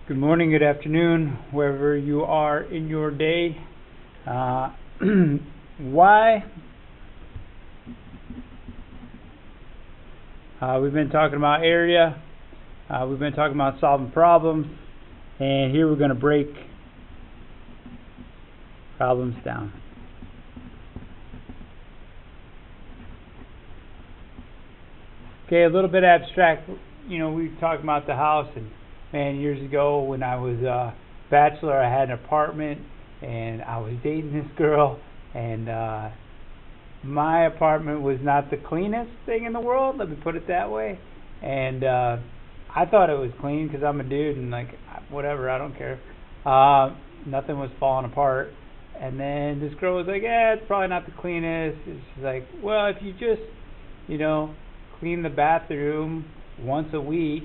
Good morning, good afternoon, wherever you are in your day. Why? We've been talking about area. We've been talking about solving problems. And here we're going to break problems down. Okay, a little bit abstract. We were talking about the house, and man, years ago when I was a bachelor, I had an apartment, and I was dating this girl, and my apartment was not the cleanest thing in the world, let me put it that way. And I thought it was clean because I'm a dude, and like, whatever, I don't care. Nothing was falling apart. And then this girl was like, it's probably not the cleanest. And she's like, well, if you just, clean the bathroom once a week,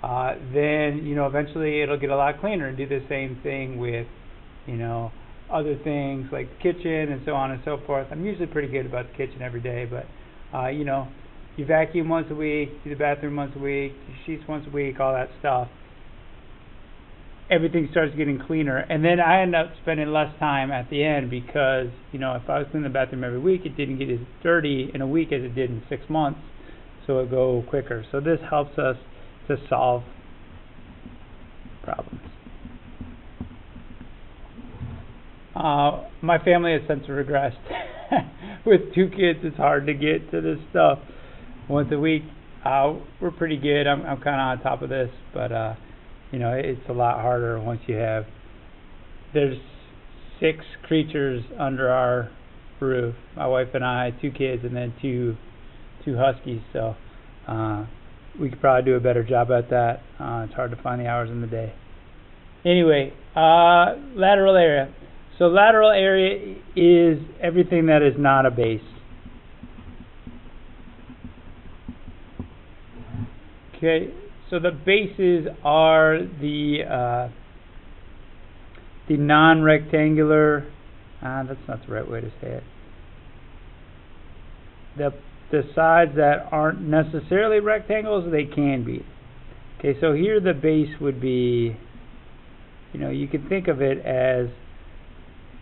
then eventually it'll get a lot cleaner. And do the same thing with other things like the kitchen and so on and so forth. I'm usually pretty good about the kitchen every day, but you vacuum once a week, do the bathroom once a week, do sheets once a week, all that stuff. Everything starts getting cleaner, and then I end up spending less time at the end because if I was cleaning the bathroom every week, it didn't get as dirty in a week as it did in 6 months, so it'll go quicker. So this helps us to solve problems. My family has since regressed. With 2 kids, it's hard to get to this stuff once a week. We're pretty good. I'm kind of on top of this, but it's a lot harder once there's 6 creatures under our roof. My wife and I, 2 kids, and then two huskies. So we could probably do a better job at that. It's hard to find the hours in the day. Anyway, lateral area. So lateral area is everything that is not a base. Okay, so the bases are the non-rectangular. That's not the right way to say it. The sides that aren't necessarily rectangles, they can be. Okay, so here the base would be, you can think of it as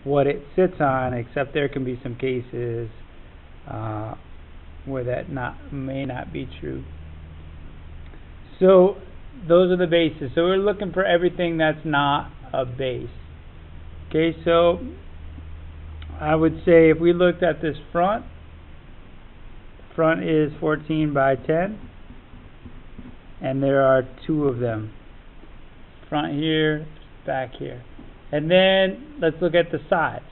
what it sits on, except there can be some cases where that may not be true. So those are the bases. So we're looking for everything that's not a base. Okay, so I would say if we looked at this front is 14 by 10, and there are 2 of them. Front here, back here. And then let's look at the sides.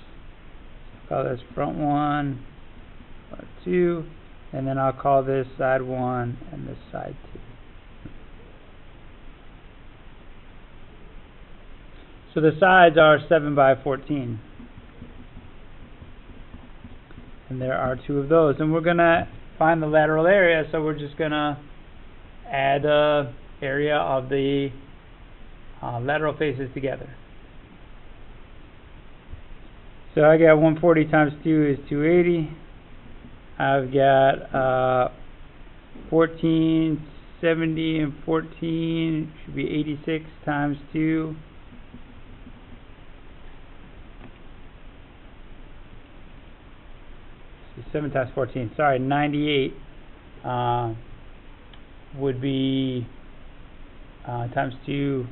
Call this front 1, front 2, and then I'll call this side 1 and this side 2. So the sides are 7 by 14. And there are 2 of those. And we're going to find the lateral area, so we're just going to add the area of the lateral faces together. So I got 140 times 2 is 280. I've got 14, 70, and 14 should be 86 times 2. 7 times 14, sorry, 98 would be times 2,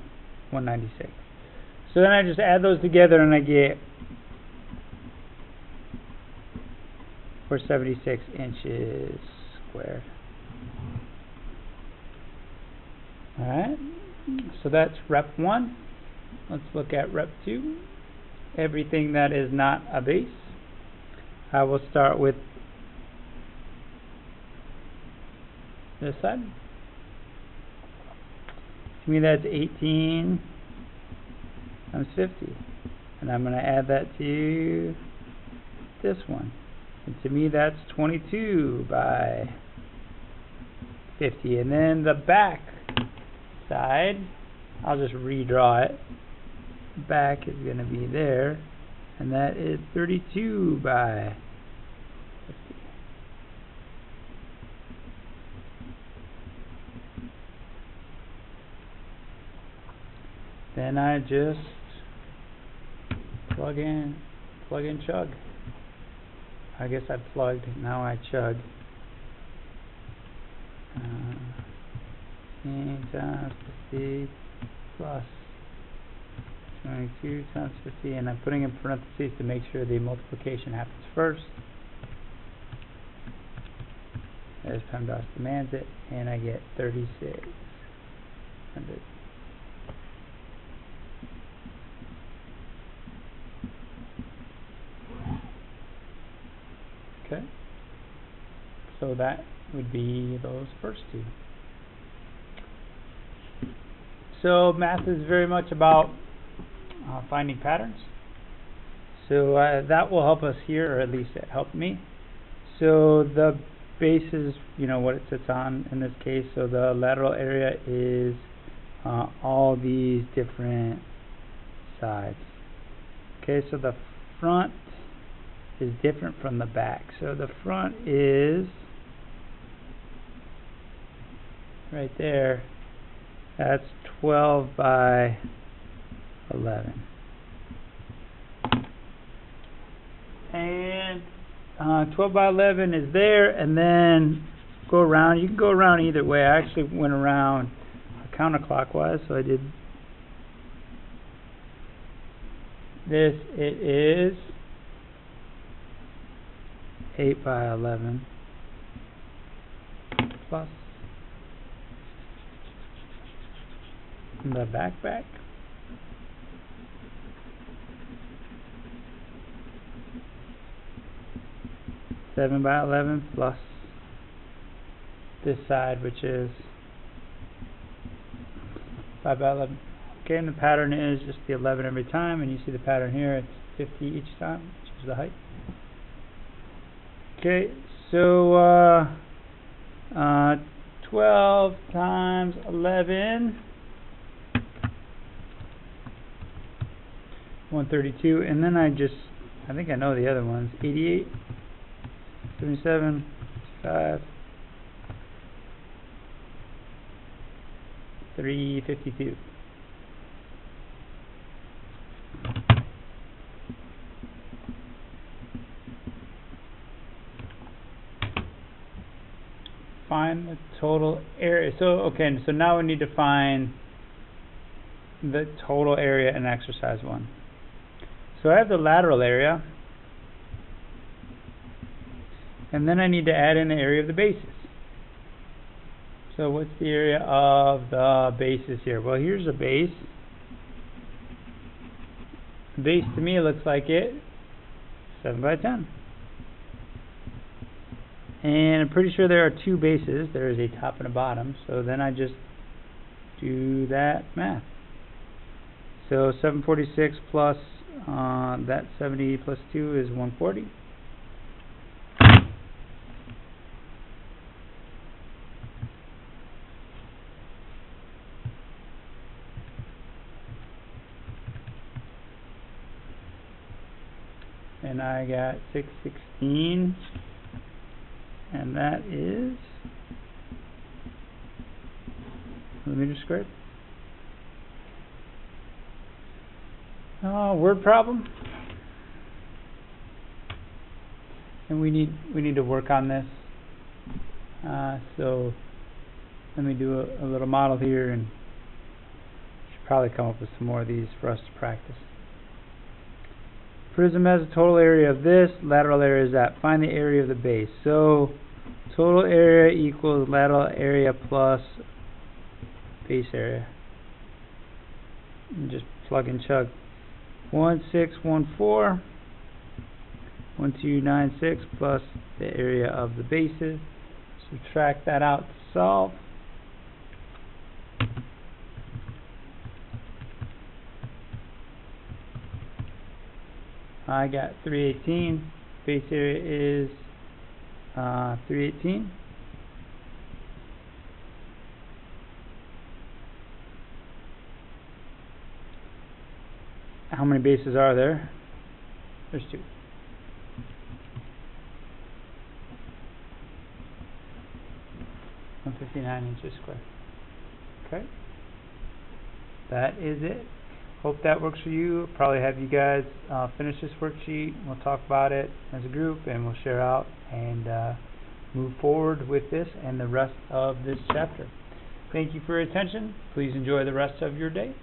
196. So then I just add those together and I get 476 inches squared. Alright, so that's rep 1. Let's look at rep 2. Everything that is not a base. I will start with this side. To me that's 18 times 50. And I'm going to add that to this one. And to me that's 22 by 50. And then the back side, I'll just redraw it. Back is going to be there. And that is 32 by 50. Then I just plug in, chug. I guess I plugged, now I chug. 15 times 50 plus 22 times 50, and I'm putting in parentheses to make sure the multiplication happens first. As PEMDAS demands it, and I get 3,600. Okay, so that would be those first two. So math is very much about finding patterns. So that will help us here, or at least it helped me. So the base is, what it sits on in this case. So the lateral area is all these different sides. Okay, so the front is different from the back. So the front is right there. That's 12 by 11. And 12 by 11 is there, and then go around. You can go around either way. I actually went around counterclockwise, so I did this. It is 8 by 11 plus the back. 7 by 11 plus this side, which is 5 by 11. Okay, and the pattern is just the 11 every time, and you see the pattern here, it's 50 each time, which is the height. Okay, so 12 times 11, 132, and then I think I know the other ones, 88, 77, 5, 352. Find the total area. So okay, so now we need to find the total area in exercise 1. So I have the lateral area, and then I need to add in the area of the bases. So what's the area of the bases here? Well, here's a base. The base to me looks like it 7 by 10. And I'm pretty sure there are 2 bases. There is a top and a bottom. So then I just do that math. So 746 plus that 70 plus 2 is 140. And I got 616, and that is millimeter squared. Word problem, and we need to work on this. So let me do a little model here, and should probably come up with some more of these for us to practice. Prism has a total area of this, lateral area is that. Find the area of the base. So total area equals lateral area plus base area. And just plug and chug. 1614, 1296 plus the area of the bases. Subtract that out to solve. I got 318. Base area is 318. How many bases are there? There's 2. (159 inches squared). Okay. That is it hope that works for you. Probably have you guys finish this worksheet. We'll talk about it as a group, and we'll share out and move forward with this and the rest of this chapter. Thank you for your attention. Please enjoy the rest of your day.